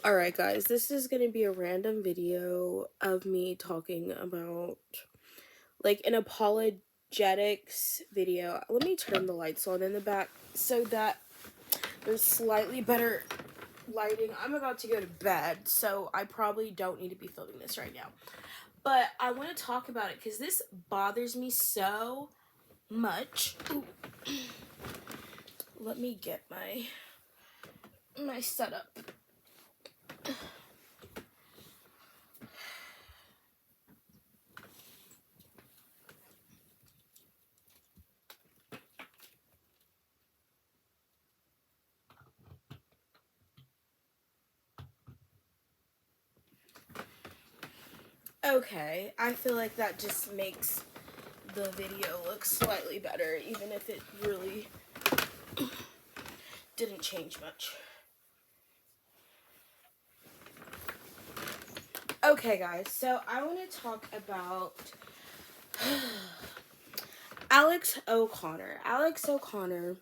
Alright guys, this is gonna be a random video of me talking about like an apologetics video. Let me turn the lights on in the back so that there's slightly better lighting. I'm about to go to bed, so I probably don't need to be filming this right now. But I want to talk about it because this bothers me so much. Ooh. Let me get my setup. Okay, I feel like that just makes the video look slightly better, even if it really didn't change much. Okay, guys, so I want to talk about O Conor. O Conor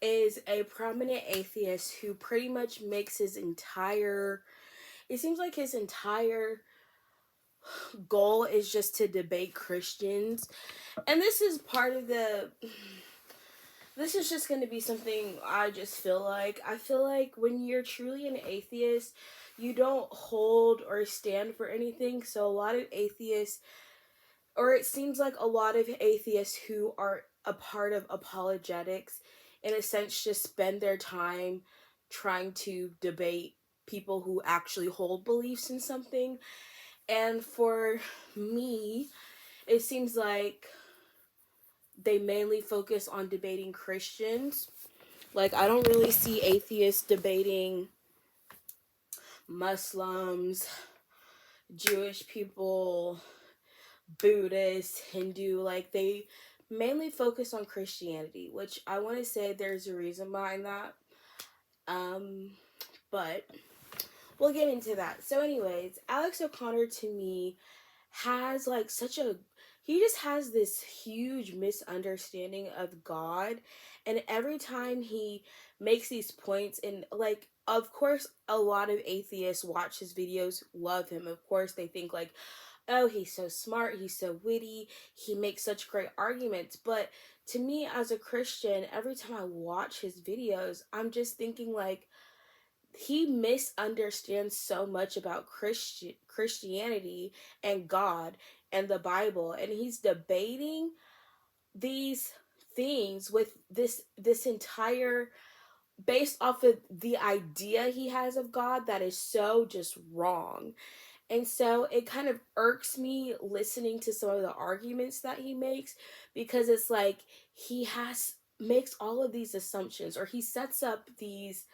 is a prominent atheist who pretty much makes it seems like his entire goal is just to debate Christians. And this is just going to be something I just feel like. I feel like when you're truly an atheist, you don't hold or stand for anything. So a lot of atheists, or it seems like a lot of atheists who are a part of apologetics, in a sense, just spend their time trying to debate people who actually hold beliefs in something. And for me, it seems like they mainly focus on debating Christians. Like, I don't really see atheists debating Muslims, Jewish people, Buddhist, Hindu. Like, they mainly focus on Christianity, which I want to say there's a reason behind that. But we'll get into that. So anyways, O Conor to me has like he just has this huge misunderstanding of God. And every time he makes these points, and like, of course, a lot of atheists watch his videos, love him. Of course, they think like, oh, he's so smart, he's so witty, he makes such great arguments. But to me, as a Christian, every time I watch his videos, I'm just thinking like, he misunderstands so much about Christianity and God and the Bible, and he's debating these things with this entire, based off of the idea he has of God that is so just wrong. And so it kind of irks me listening to some of the arguments that he makes, because it's like makes all of these assumptions, or he sets up these,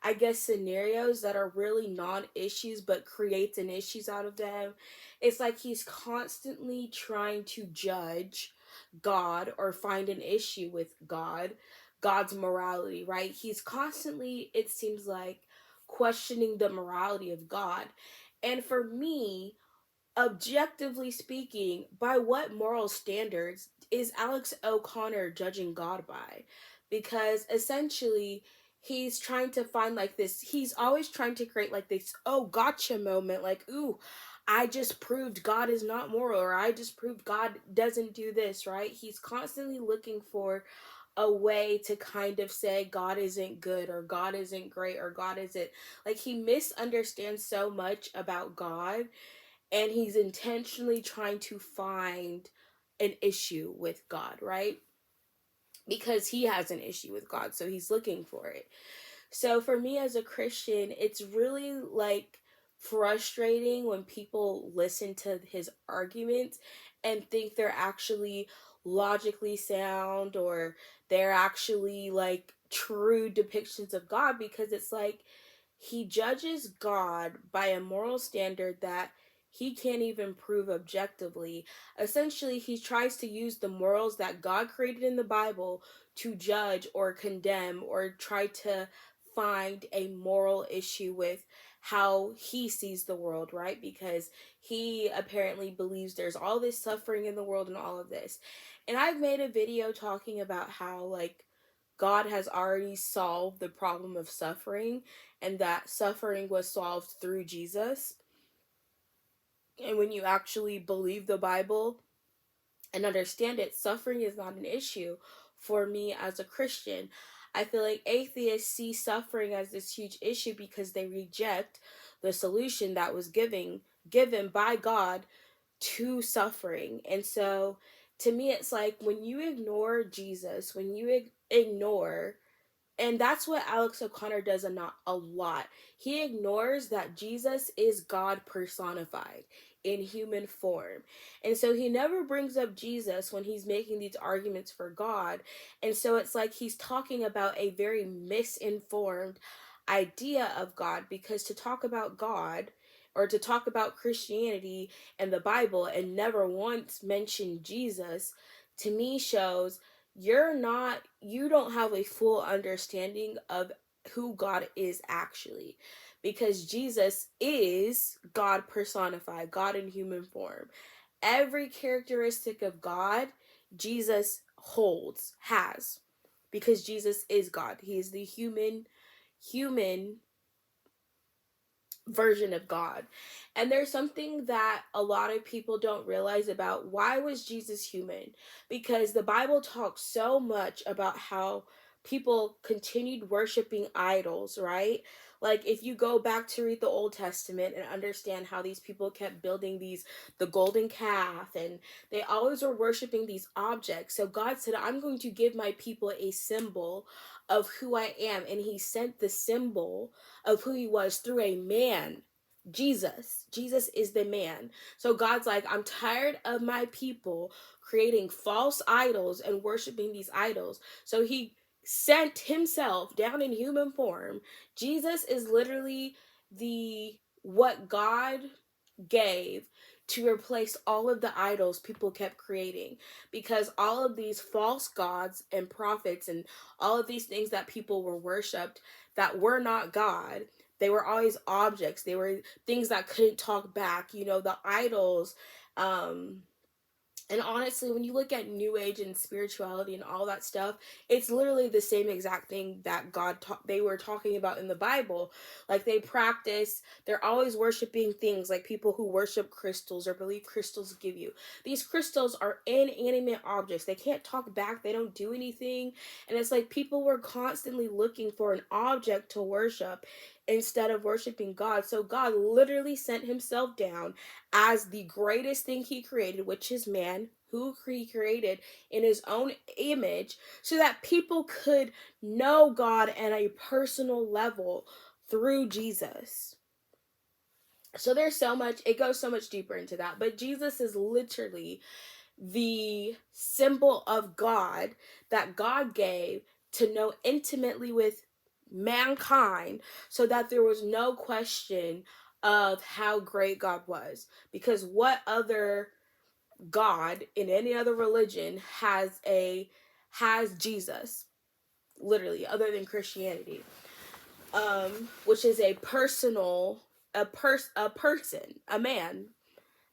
I guess, scenarios that are really non-issues but creates an issues out of them. It's like he's constantly trying to judge God or find an issue with God's morality, right? He's constantly, it seems like, questioning the morality of God. And for me, objectively speaking, by what moral standards is O Conor judging God by? Because essentially, he's trying to find like this, he's always trying to create like this, oh, gotcha moment, like, ooh, I just proved God is not moral, or I just proved God doesn't do this, right? He's constantly looking for a way to kind of say God isn't good, or God isn't great, or God isn't, like, he misunderstands so much about God, and he's intentionally trying to find an issue with God, right? Because he has an issue with God, so he's looking for it. So for me as a Christian, it's really like frustrating when people listen to his arguments and think they're actually logically sound, or they're actually like true depictions of God, because it's like he judges God by a moral standard that he can't even prove objectively. Essentially, he tries to use the morals that God created in the Bible to judge or condemn, or try to find a moral issue with how he sees the world, right? Because he apparently believes there's all this suffering in the world and all of this. And I've made a video talking about how, like, God has already solved the problem of suffering, and that suffering was solved through Jesus. And when you actually believe the Bible and understand it, suffering is not an issue for me as a Christian. I feel like atheists see suffering as this huge issue because they reject the solution that was given by God to suffering. And so to me it's like when you ignore Jesus, when you ignore, and that's what Alex O'Connor does a lot. He ignores that Jesus is God personified in human form. And so he never brings up Jesus when he's making these arguments for God. And so it's like he's talking about a very misinformed idea of God, because to talk about God or to talk about Christianity and the Bible and never once mention Jesus, to me shows you don't have a full understanding of who God is actually, because Jesus is God personified, God in human form. Every characteristic of God Jesus has, because Jesus is God. He is the human version of God. And there's something that a lot of people don't realize about why was Jesus human? Because the Bible talks so much about how people continued worshiping idols, right? Like if you go back to read the Old Testament and understand how these people kept building the golden calf, and they always were worshiping these objects. So God said, I'm going to give my people a symbol of who I am. And he sent the symbol of who he was through a man, Jesus. Jesus is the man. So God's like, I'm tired of my people creating false idols and worshiping these idols. So he sent himself down in human form. Jesus is literally the what God gave to replace all of the idols people kept creating, because all of these false gods and prophets and all of these things that people were worshipped that were not God, they were always objects. They were things that couldn't talk back, the idols. And honestly, when you look at New Age and spirituality and all that stuff, it's literally the same exact thing that they were talking about in the Bible. Like they're always worshiping things, like people who worship crystals or believe crystals give you. These crystals are inanimate objects. They can't talk back. They don't do anything. And it's like people were constantly looking for an object to worship instead of worshiping God. So God literally sent himself down as the greatest thing he created, which is man, who he created in his own image, so that people could know God at a personal level through Jesus. So it goes so much deeper into that. But Jesus is literally the symbol of God that God gave to know intimately with mankind, so that there was no question of how great God was. Because what other God in any other religion has Jesus, literally, other than Christianity, which is a man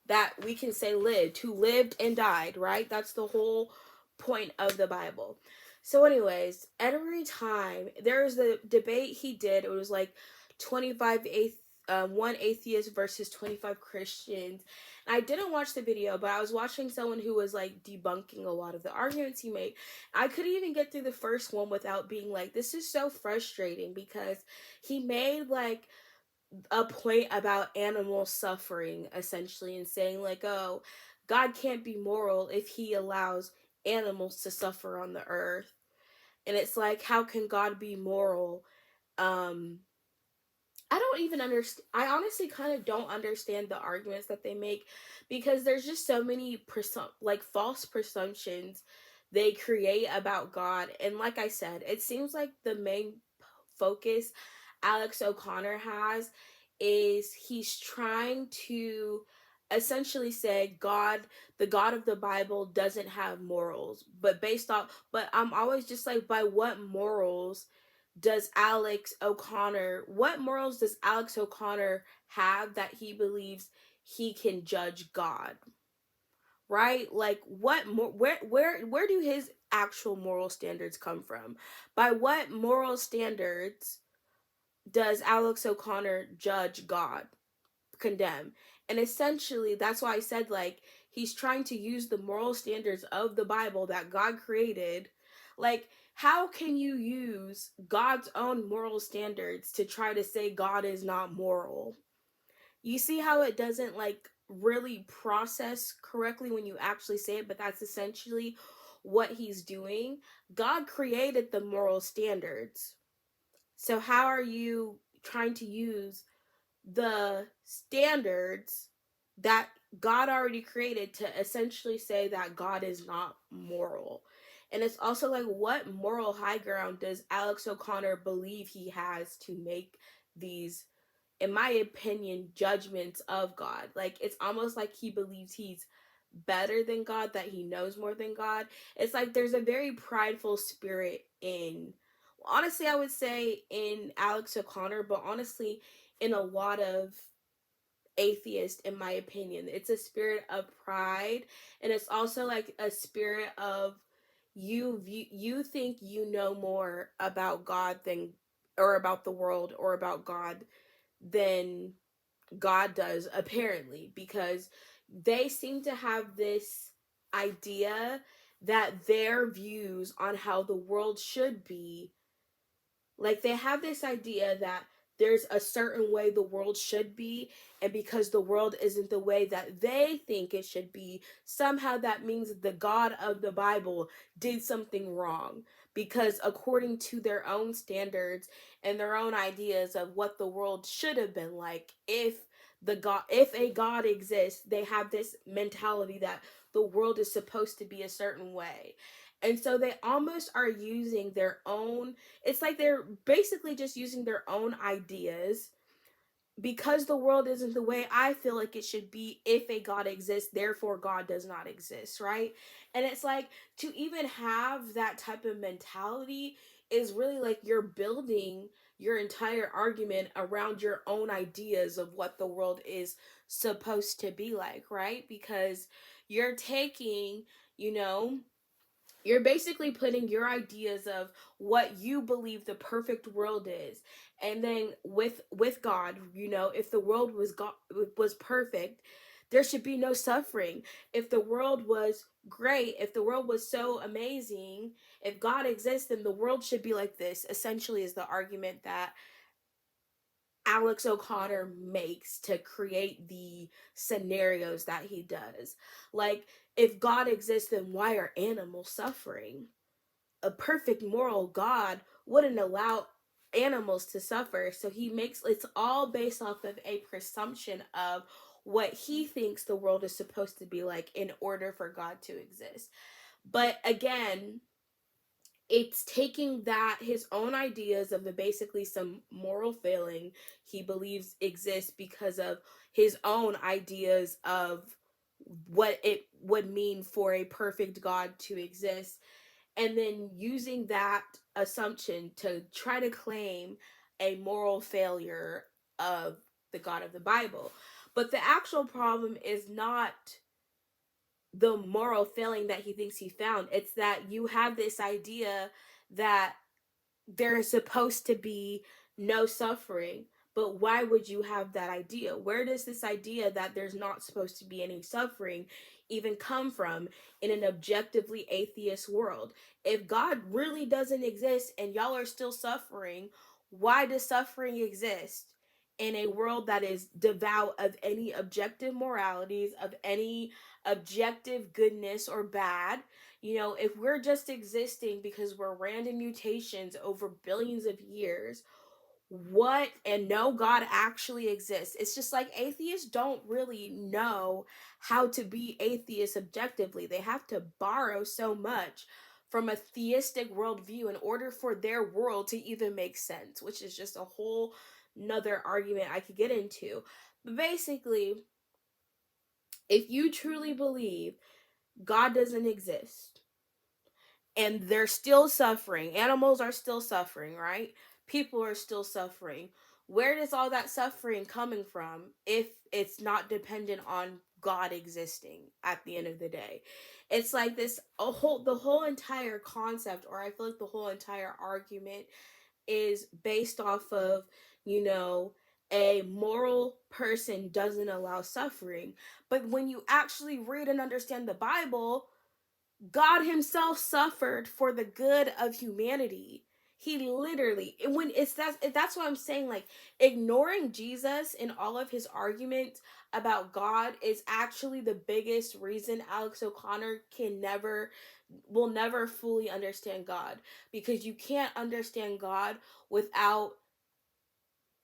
that we can say who lived and died, right? That's the whole point of the Bible. So anyways, every time there was the debate he did, it was like 1 atheist versus 25 Christians. And I didn't watch the video, but I was watching someone who was like debunking a lot of the arguments he made. I couldn't even get through the first one without being like, this is so frustrating, because he made like a point about animal suffering, essentially, and saying like, oh, God can't be moral if he allows animals to suffer on the earth. And it's like, how can God be moral? I don't even understand. I honestly kind of don't understand the arguments that they make, because there's just so many false presumptions they create about God. And like I said, it seems like the main focus Alex O'Connor has is he's trying to essentially say the God of the Bible doesn't have morals, but I'm always just like, by what morals what morals does Alex O'Connor have that he believes he can judge God? right? Like where do his actual moral standards come from? By what moral standards does Alex O'Connor judge God, condemn? And essentially that's why I said, like, he's trying to use the moral standards of the Bible that God created. Like, how can you use God's own moral standards to try to say God is not moral? You see how it doesn't like really process correctly when you actually say it, but that's essentially what he's doing. God created the moral standards. So how are you trying to use the standards that God already created to essentially say that God is not moral? And it's also like, what moral high ground does Alex O'Connor believe he has to make these, in my opinion, judgments of God? Like, it's almost like he believes he's better than God, that he knows more than God. It's like there's a very prideful spirit in, honestly, I would say in Alex O'Connor, but honestly, in a lot of atheists, in my opinion. It's a spirit of pride, and it's also like a spirit of you think you know more about God than, or about the world, or about God than God does, apparently, because they seem to have this idea that their views on how the world should be, like, they have this idea that there's a certain way the world should be, and because the world isn't the way that they think it should be, somehow that means the God of the Bible did something wrong. Because according to their own standards and their own ideas of what the world should have been like, if a God exists, they have this mentality that the world is supposed to be a certain way. And so they almost are using their own, it's like they're basically just using their own ideas, because the world isn't the way I feel like it should be. If a God exists, therefore God does not exist, right? And it's like, to even have that type of mentality is really like you're building your entire argument around your own ideas of what the world is supposed to be like, right? Because you're taking, you know, you're basically putting your ideas of what you believe the perfect world is, and then with God, if the world was perfect, there should be no suffering. If the world was great, if the world was so amazing, if God exists, then the world should be like this, essentially, is the argument that Alex O'Connor makes to create the scenarios that he does. Like, if God exists, then why are animals suffering? A perfect moral God wouldn't allow animals to suffer. So he makes, it's all based off of a presumption of what he thinks the world is supposed to be like in order for God to exist. But again, it's taking that, his own ideas of the basically some moral failing he believes exists because of his own ideas of what it would mean for a perfect God to exist, and then using that assumption to try to claim a moral failure of the God of the Bible. But the actual problem is not the moral failing that he thinks he found. It's that you have this idea that there is supposed to be no suffering. But why would you have that idea? Where does this idea that there's not supposed to be any suffering even come from in an objectively atheist world? If God really doesn't exist and y'all are still suffering, why does suffering exist in a world that is devout of any objective moralities, of any objective goodness or bad? If we're just existing because we're random mutations over billions of years, what, and no God actually exists. It's just like atheists don't really know how to be atheists objectively. They have to borrow so much from a theistic worldview in order for their world to even make sense, which is just a whole another argument I could get into. But basically, if you truly believe God doesn't exist, and they're still suffering, animals are still suffering, right? People are still suffering. Where does all that suffering coming from if it's not dependent on God existing at the end of the day. It's like the whole entire concept, or I feel like the whole entire argument is based off of, you know, a moral person doesn't allow suffering. But when you actually read and understand the Bible, God himself suffered for the good of humanity. He literally, when it's that's what I'm saying, like ignoring Jesus in all of his arguments about God is actually the biggest reason Alex O'Connor will never fully understand God, because you can't understand God without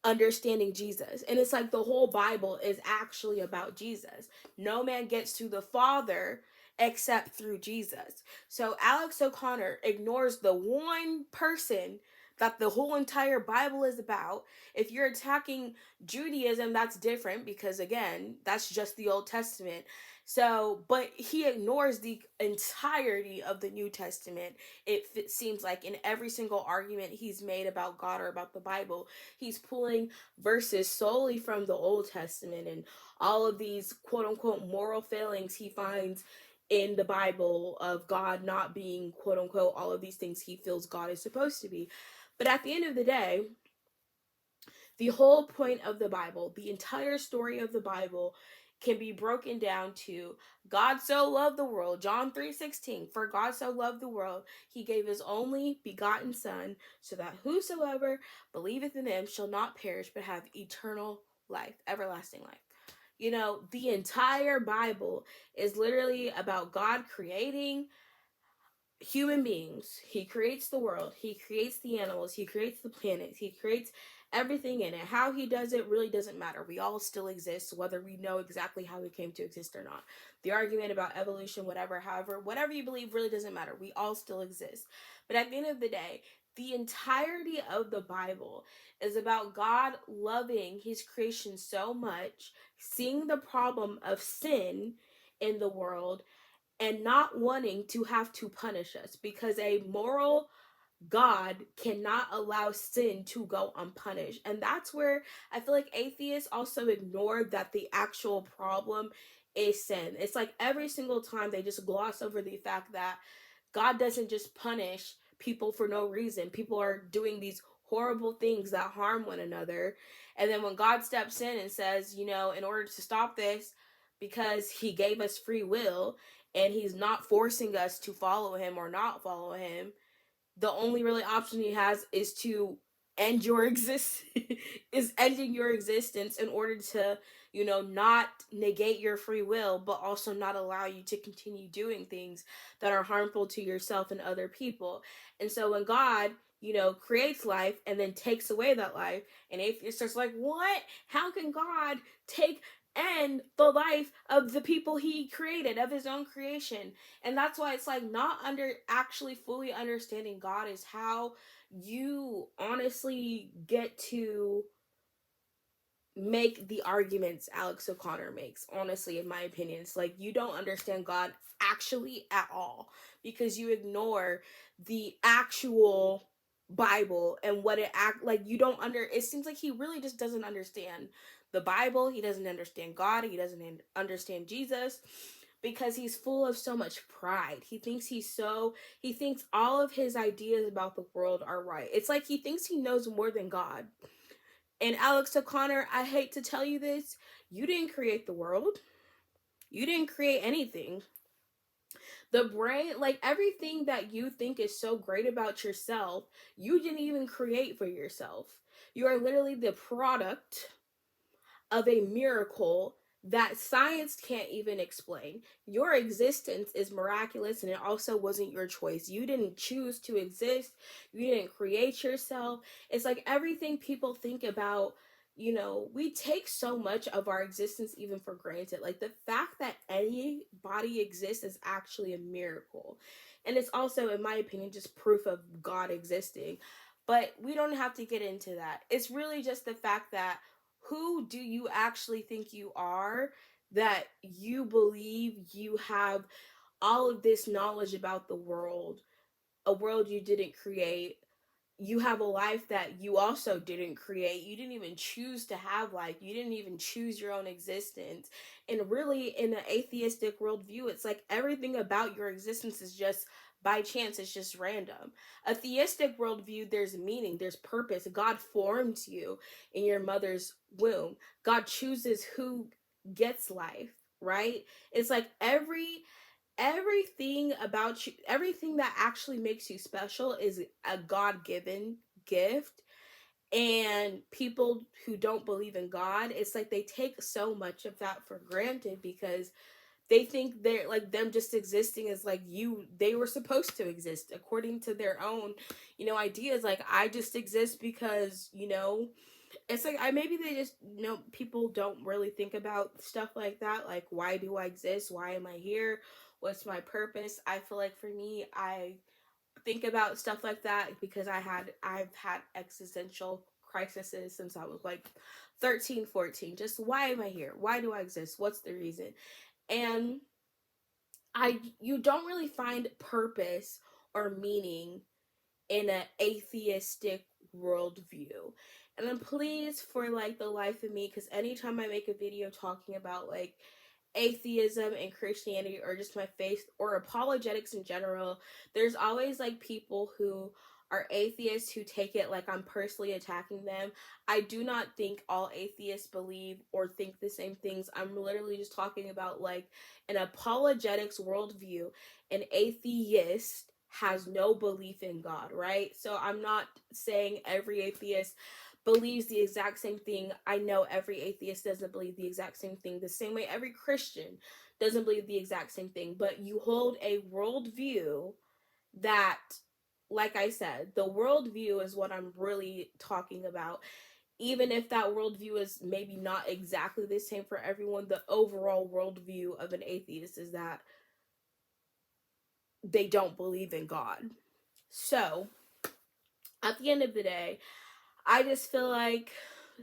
understanding Jesus. And it's like the whole Bible is actually about Jesus. No man gets to the Father except through Jesus. So Alex O'Connor ignores the one person that the whole entire Bible is about. If you're attacking Judaism, that's different, because again, that's just the Old Testament. So, but he ignores the entirety of the New Testament. It seems like in every single argument he's made about God or about the Bible, he's pulling verses solely from the Old Testament, and all of these quote unquote moral failings he finds in the Bible of God not being quote unquote all of these things he feels God is supposed to be. But at the end of the day, the whole point of the Bible, the entire story of the Bible, can be broken down to God so loved the world, John 3:16, for God so loved the world, he gave his only begotten son, so that whosoever believeth in him shall not perish but have eternal life, everlasting life. You know, the entire Bible is literally about God creating human beings. He creates the world, he creates the animals, he creates the planets, he creates everything in it. How he does it really doesn't matter. We all still exist, whether we know exactly how we came to exist or not. The argument about evolution, whatever, however, whatever you believe really doesn't matter. We all still exist. But at the end of the day, the entirety of the Bible is about God loving his creation so much, seeing the problem of sin in the world, and not wanting to have to punish us, because a moral God cannot allow sin to go unpunished. And that's where I feel like atheists also ignore that the actual problem is sin. It's like every single time they just gloss over the fact that God doesn't just punish people for no reason. People are doing these horrible things that harm one another. And then when God steps in and says, you know, in order to stop this, because he gave us free will and he's not forcing us to follow him or not follow him, the only really option he has is to end your is ending your existence in order to, you know, not negate your free will, but also not allow you to continue doing things that are harmful to yourself and other people. And so when God, you know, creates life and then takes away that life, and atheists are like, what? How can God take end the life of the people he created, of his own creation? And that's why it's like not actually fully understanding God is how you honestly get to make the arguments Alex O'Connor makes. Honestly, in my opinion, it's like you don't understand God actually at all, because you ignore the actual Bible and what it act like. You don't it seems like he really just doesn't understand the Bible. He doesn't understand God. He doesn't understand Jesus, because he's full of so much pride. He thinks all of his ideas about the world are right. It's like he thinks he knows more than God. And Alex O'Connor, I hate to tell you this, you didn't create the world. You didn't create anything. The brain, like everything that you think is so great about yourself, you didn't even create for yourself. You are literally the product of a miracle that science can't even explain. Your existence is miraculous, and it also wasn't your choice. You didn't choose to exist. You didn't create yourself. It's like everything people think about, you know, we take so much of our existence even for granted. Like the fact that anybody exists is actually a miracle. And it's also, in my opinion, just proof of God existing. But we don't have to get into that. It's really just the fact that who do you actually think you are, that you believe you have all of this knowledge about the world, a world you didn't create, you have a life that you also didn't create. You didn't even choose to have life. You didn't even choose your own existence. And really, in an atheistic worldview, it's like everything about your existence is just by chance, it's just random. A theistic worldview, there's meaning, there's purpose. God forms you in your mother's womb, God chooses who gets life, right? It's like everything about you, everything that actually makes you special is a God-given gift. And people who don't believe in God, it's like they take so much of that for granted because they think they're like them just existing is like they were supposed to exist according to their own, ideas. Like, I just exist because, it's like I maybe they just, people don't really think about stuff like that. Like, why do I exist? Why am I here? What's my purpose? I feel like for me, I think about stuff like that because I've had existential crises since I was like 13, 14. Just, why am I here? Why do I exist? What's the reason? And you don't really find purpose or meaning in an atheistic worldview. And then please, for like the life of me, because anytime I make a video talking about like atheism and Christianity or just my faith or apologetics in general, there's always like people who are atheists who take it like I'm personally attacking them. I do not think all atheists believe or think the same things. I'm literally just talking about like an apologetics worldview. An atheist has no belief in God, right? So I'm not saying every atheist believes the exact same thing. I know every atheist doesn't believe the exact same thing, the same way every Christian doesn't believe the exact same thing. But you hold a worldview that, like I said, the worldview is what I'm really talking about. Even if that worldview is maybe not exactly the same for everyone, the overall worldview of an atheist is that they don't believe in God. So, at the end of the day, I just feel like,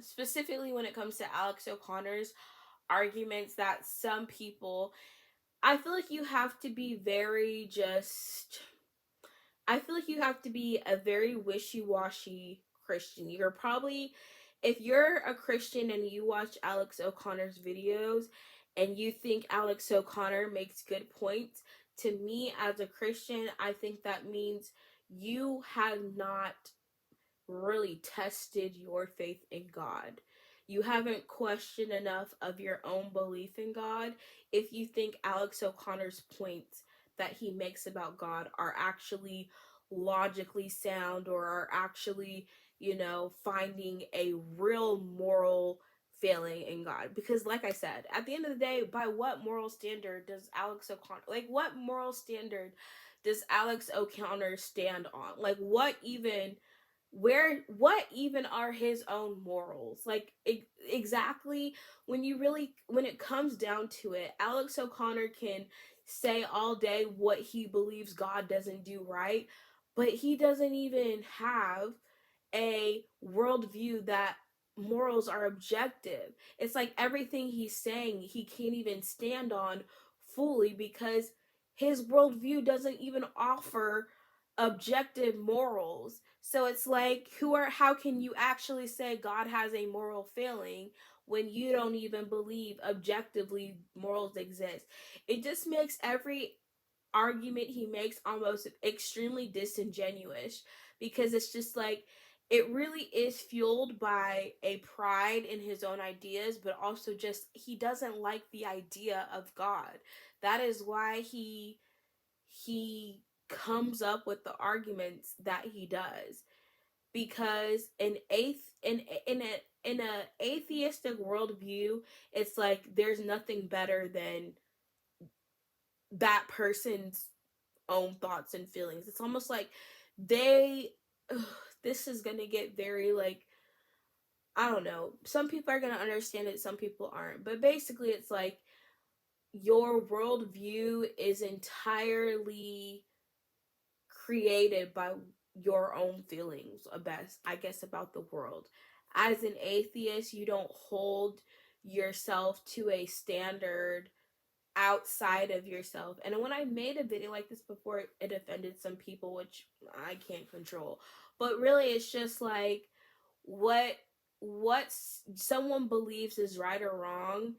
specifically when it comes to Alex O'Connor's arguments, that some people, I feel like you have to be I feel like you have to be a very wishy-washy Christian. You're probably, if you're a Christian and you watch Alex O'Connor's videos and you think Alex O'Connor makes good points, to me as a Christian, I think that means you have not really tested your faith in God. You haven't questioned enough of your own belief in God if you think Alex O'Connor's points that he makes about God are actually logically sound or are actually, finding a real moral failing in God. Because, like I said, at the end of the day, by what moral standard does Alex O'Connor, like, what moral standard does Alex O'Connor stand on? Like, what even are his own morals? Like, exactly, when it comes down to it, Alex O'Connor can say all day what he believes God doesn't do right, but he doesn't even have a worldview that morals are objective. It's like everything he's saying he can't even stand on fully because his worldview doesn't even offer objective morals. So it's like, how can you actually say God has a moral failing when you don't even believe objectively morals exist? It just makes every argument he makes almost extremely disingenuous because it's just like, it really is fueled by a pride in his own ideas, but also just he doesn't like the idea of God. That is why he comes up with the arguments that he does, because in a atheistic worldview, it's like there's nothing better than that person's own thoughts and feelings. It's almost like they ugh, this is gonna get very like, I don't know, some people are gonna understand it, some people aren't, but basically it's like your worldview is entirely created by your own feelings I guess, about the world. As an atheist, you don't hold yourself to a standard outside of yourself. And when I made a video like this before, it offended some people, which I can't control. but really it's just like what what someone believes is right or wrong.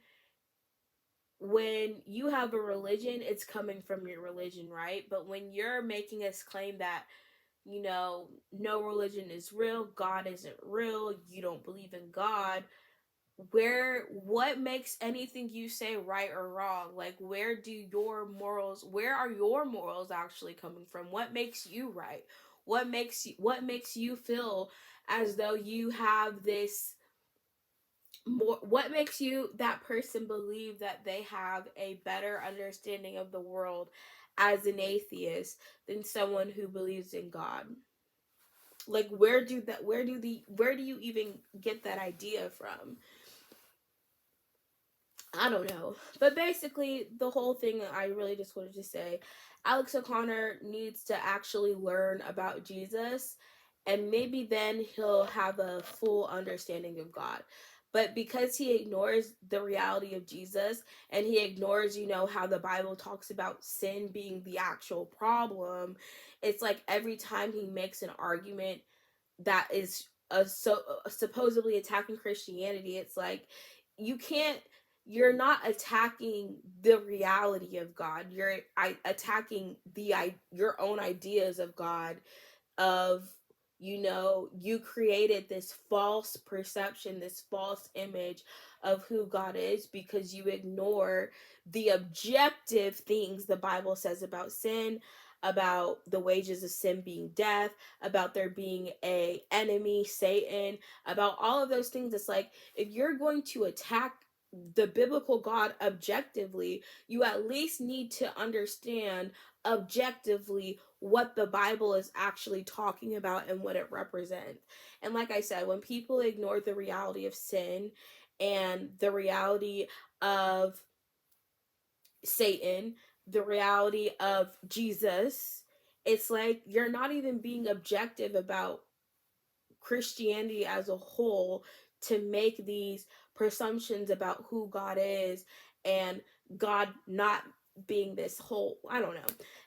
When you have a religion, it's coming from your religion, right? But when you're making this claim that, no religion is real, God isn't real, you don't believe in God, what makes anything you say right or wrong? Like, where are your morals actually coming from? What makes you right? What makes you feel as though you have this more? What makes you, that person, believe that they have a better understanding of the world as an atheist than someone who believes in God? Like, where do you even get that idea from? I don't know. But basically, the whole thing I really just wanted to say, Alex O'Connor needs to actually learn about Jesus, and maybe then he'll have a full understanding of God. But because he ignores the reality of Jesus, and he ignores, how the Bible talks about sin being the actual problem, it's like every time he makes an argument that is supposedly attacking Christianity, it's like you can't you're not attacking the reality of God. You're attacking your own ideas of God, of, you created this false perception, this false image of who God is, because you ignore the objective things the Bible says about sin, about the wages of sin being death, about there being a enemy, Satan, about all of those things. It's like, if you're going to attack the biblical God objectively, you at least need to understand objectively what the Bible is actually talking about and what it represents. And like I said, when people ignore the reality of sin and the reality of Satan, the reality of Jesus, it's like you're not even being objective about Christianity as a whole to make these presumptions about who God is, and God not being this whole, I don't know.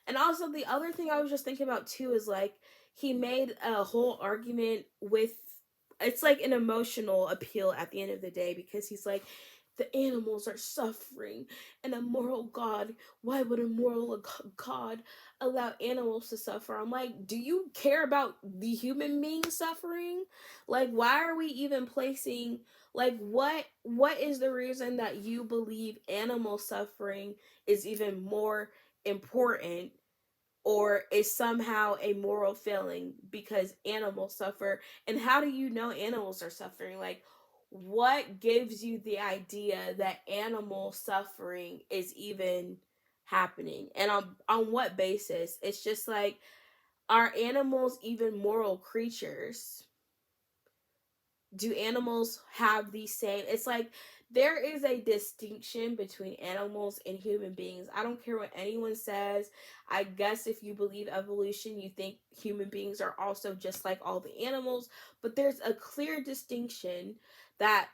And also, the other thing I was just thinking about too is like, he made a whole argument with, it's like an emotional appeal at the end of the day, because he's like, the animals are suffering, and a moral God, why would a moral God allow animals to suffer? I'm like, do you care about the human being suffering? Like, why are we even placing, like, what is the reason that you believe animal suffering is even more important, or is somehow a moral failing because animals suffer? And how do you know animals are suffering? Like, what gives you the idea that animal suffering is even happening, and on what basis? It's just like, are animals even moral creatures? Do animals have the same, it's like, there is a distinction between animals and human beings. I don't care what anyone says. I guess if you believe evolution, you think human beings are also just like all the animals, but there's a clear distinction that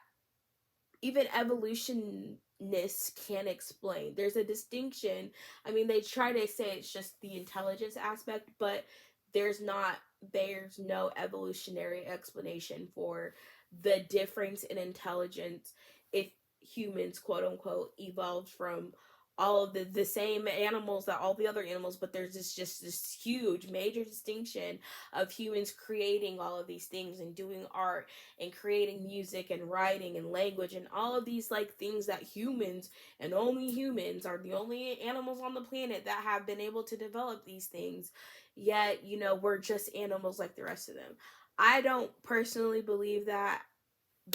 even evolutionists can't explain. There's a distinction. I mean, they try to say it's just the intelligence aspect, but there's not there's no evolutionary explanation for the difference in intelligence if humans, quote unquote, evolved from all of the same animals that all the other animals, but there's this huge major distinction of humans creating all of these things and doing art and creating music and writing and language and all of these like things that humans, and only humans, are the only animals on the planet that have been able to develop these things. Yet, we're just animals like the rest of them. I don't personally believe that,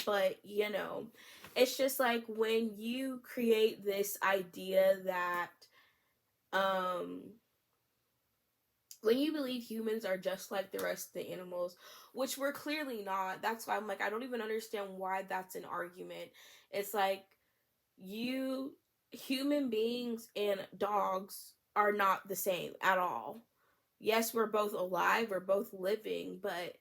but it's just like, when you create this idea that um when you believe humans are just like the rest of the animals, which we're clearly not. That's why I'm like, I don't even understand why that's an argument. It's like, you human beings and dogs are not the same at all. Yes, we're both alive, we're both living, but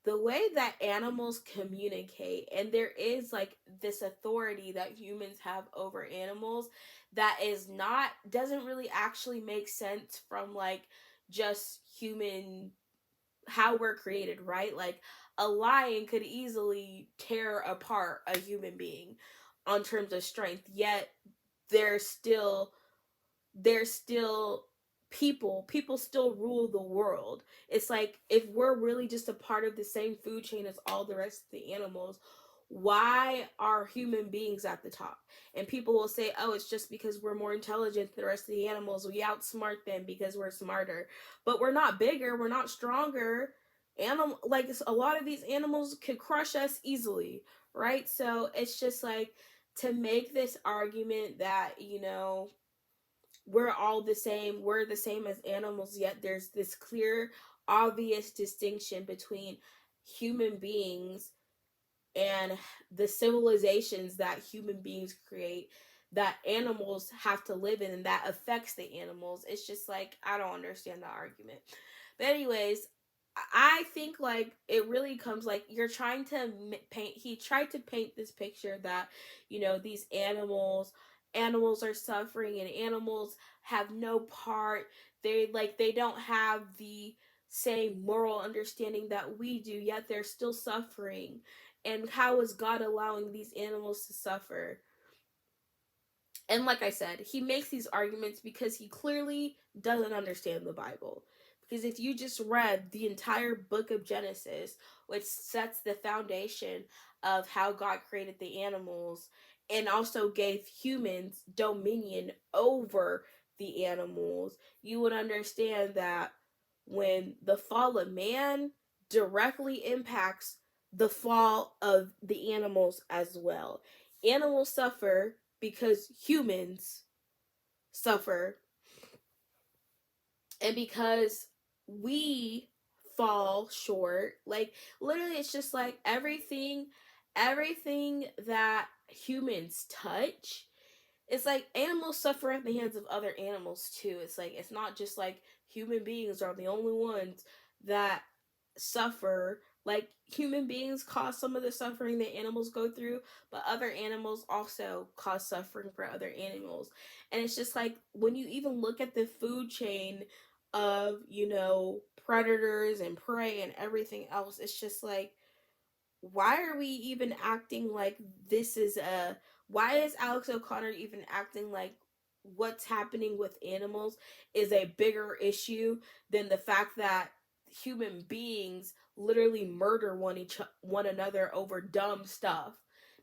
the way that animals communicate, and there is like this authority that humans have over animals that is not doesn't really actually make sense from like just human how we're created, right? Like a lion could easily tear apart a human being on terms of strength, yet there's still there's still people still rule the world. It's like if we're really just a part of the same food chain as all the rest of the animals, why are human beings at the top? And people will say, oh, it's just because we're more intelligent than the rest of the animals, we outsmart them because we're smarter. But we're not bigger, we're not stronger. Animal, like a lot of these animals could crush us easily, right? So it's just like, to make this argument that, we're all the same, we're the same as animals, yet there's this clear, obvious distinction between human beings and the civilizations that human beings create, that animals have to live in, and that affects the animals. It's just like, I don't understand the argument. But anyways, I think like it really comes like you're trying to paint. He tried to paint this picture that, these animals are suffering, and animals have no part. They don't have the same moral understanding that we do, yet they're still suffering. And how is God allowing these animals to suffer? And like I said, he makes these arguments because he clearly doesn't understand the Bible. Because if you just read the entire book of Genesis, which sets the foundation of how God created the animals and also gave humans dominion over the animals, you would understand that when the fall of man directly impacts the fall of the animals as well. Animals suffer because humans suffer, and because we fall short. Like literally, it's just like everything that humans touch, it's like animals suffer at the hands of other animals too. It's like it's not just like human beings are the only ones that suffer. Like human beings cause some of the suffering that animals go through, but other animals also cause suffering for other animals. And it's just like when you even look at the food chain of, predators and prey and everything else, it's just like, why are we even acting like this is a why is Alex O'Connor even acting like what's happening with animals is a bigger issue than the fact that human beings literally murder one another over dumb stuff,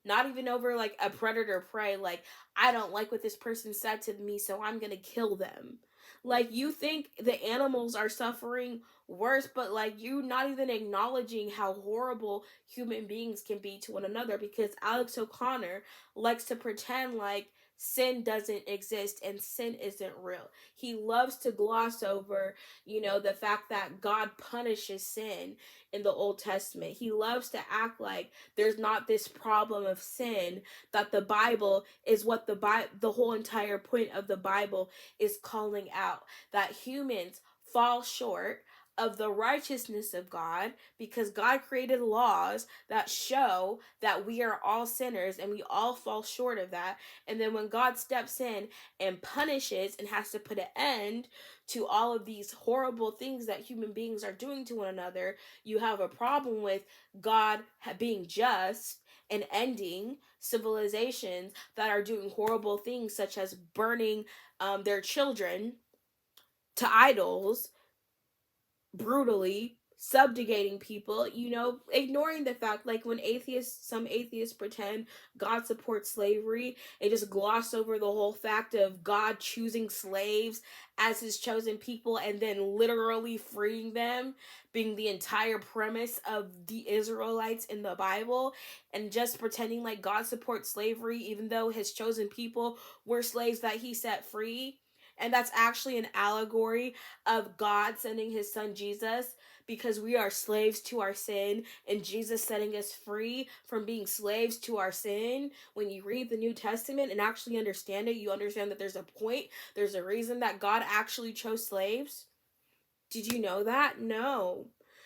not even over like a predator prey, like I don't like what this person said to me, so I'm gonna kill them. Like you think the animals are suffering worse, but like you not even acknowledging how horrible human beings can be to one another, because Alex O'Connor likes to pretend like sin doesn't exist and sin isn't real. He loves to gloss over, the fact that God punishes sin in the Old Testament. He loves to act like there's not this problem of sin, that the Bible is what the whole entire point of the Bible is calling out, that humans fall short of the righteousness of God, because God created laws that show that we are all sinners and we all fall short of that. And then when God steps in and punishes and has to put an end to all of these horrible things that human beings are doing to one another, you have a problem with God being just and ending civilizations that are doing horrible things, such as burning their children to idols brutally, subjugating people, ignoring the fact, like when some atheists pretend God supports slavery, they just gloss over the whole fact of God choosing slaves as his chosen people and then literally freeing them being the entire premise of the Israelites in the Bible, and just pretending like God supports slavery even though his chosen people were slaves that he set free. And that's actually an allegory of God sending his son Jesus, because we are slaves to our sin and Jesus setting us free from being slaves to our sin. When you read the New Testament and actually understand it, you understand that there's a point, there's a reason that God actually chose slaves. Did you know that? No.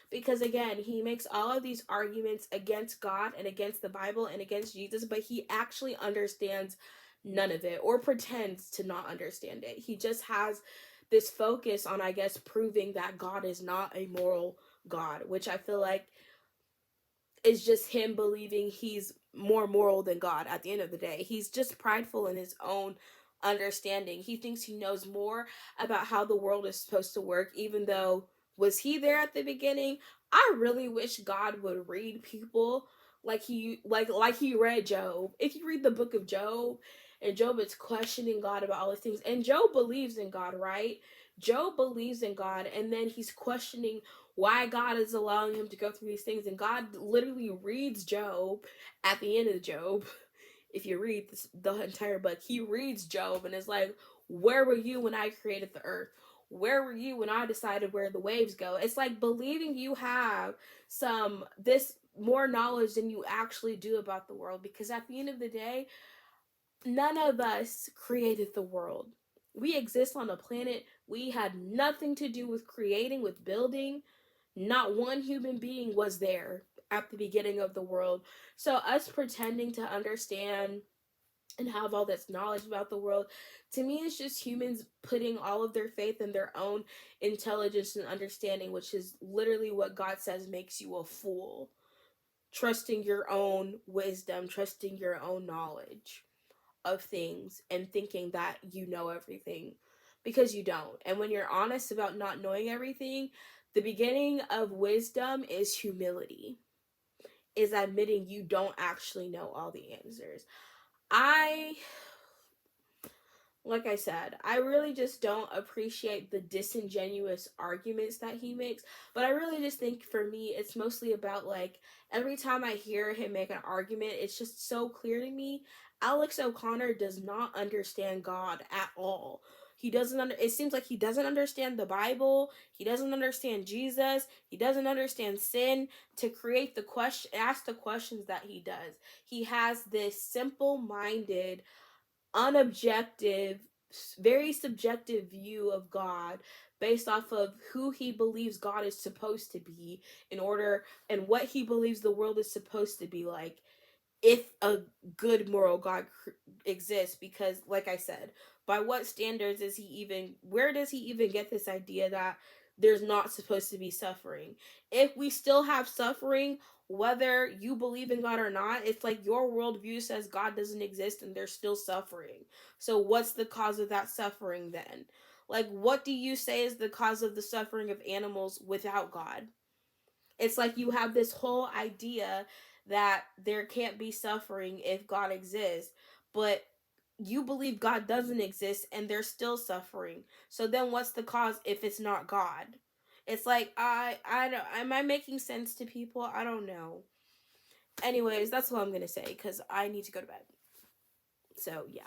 Because again, he makes all of these arguments against God and against the Bible and against Jesus, but he actually understands none of it, or pretends to not understand it. He just has this focus on, I guess, proving that God is not a moral God, which I feel like is just him believing he's more moral than God at the end of the day. He's just prideful in his own understanding. He thinks he knows more about how the world is supposed to work, even though was he there at the beginning? I really wish God would read people like he read Job. If you read the book of Job, and Job is questioning God about all these things, and Job believes in God, right? Job believes in God, and then he's questioning why God is allowing him to go through these things. And God literally reads Job at the end of Job. If you read the entire book, he reads Job and is like, where were you when I created the earth? Where were you when I decided where the waves go? It's like believing you have this more knowledge than you actually do about the world, because at the end of the day, none of us created the world. We exist on a planet. We had nothing to do with creating, with building. Not one human being was there at the beginning of the world. So us pretending to understand and have all this knowledge about the world, to me, it's just humans putting all of their faith in their own intelligence and understanding, which is literally what God says makes you a fool. Trusting your own wisdom, trusting your own knowledge of things, and thinking that you know everything, because you don't. And when you're honest about not knowing everything, the beginning of wisdom is humility, is admitting you don't actually know all the answers. I Like I said, I really just don't appreciate the disingenuous arguments that he makes. But I really just think for me, it's mostly about like every time I hear him make an argument, it's just so clear to me. Alex O'Connor does not understand God at all. He doesn't it seems like he doesn't understand the Bible. He doesn't understand Jesus. He doesn't understand sin to create ask the questions that he does. He has this simple-minded, unobjective, very subjective view of God based off of who he believes God is supposed to be in order, and what he believes the world is supposed to be like, if a good moral God exists. Because like I said, by what standards is he even, where does he even get this idea that there's not supposed to be suffering? If we still have suffering, whether you believe in God or not, it's like your worldview says God doesn't exist and there's still suffering. So what's the cause of that suffering then? Like, what do you say is the cause of the suffering of animals without God? It's like you have this whole idea that there can't be suffering if God exists, but you believe God doesn't exist and there's still suffering. So then what's the cause if it's not God? It's like I don't, am I making sense to people? I don't know. Anyways, that's what I'm going to say cuz I need to go to bed. So, yeah.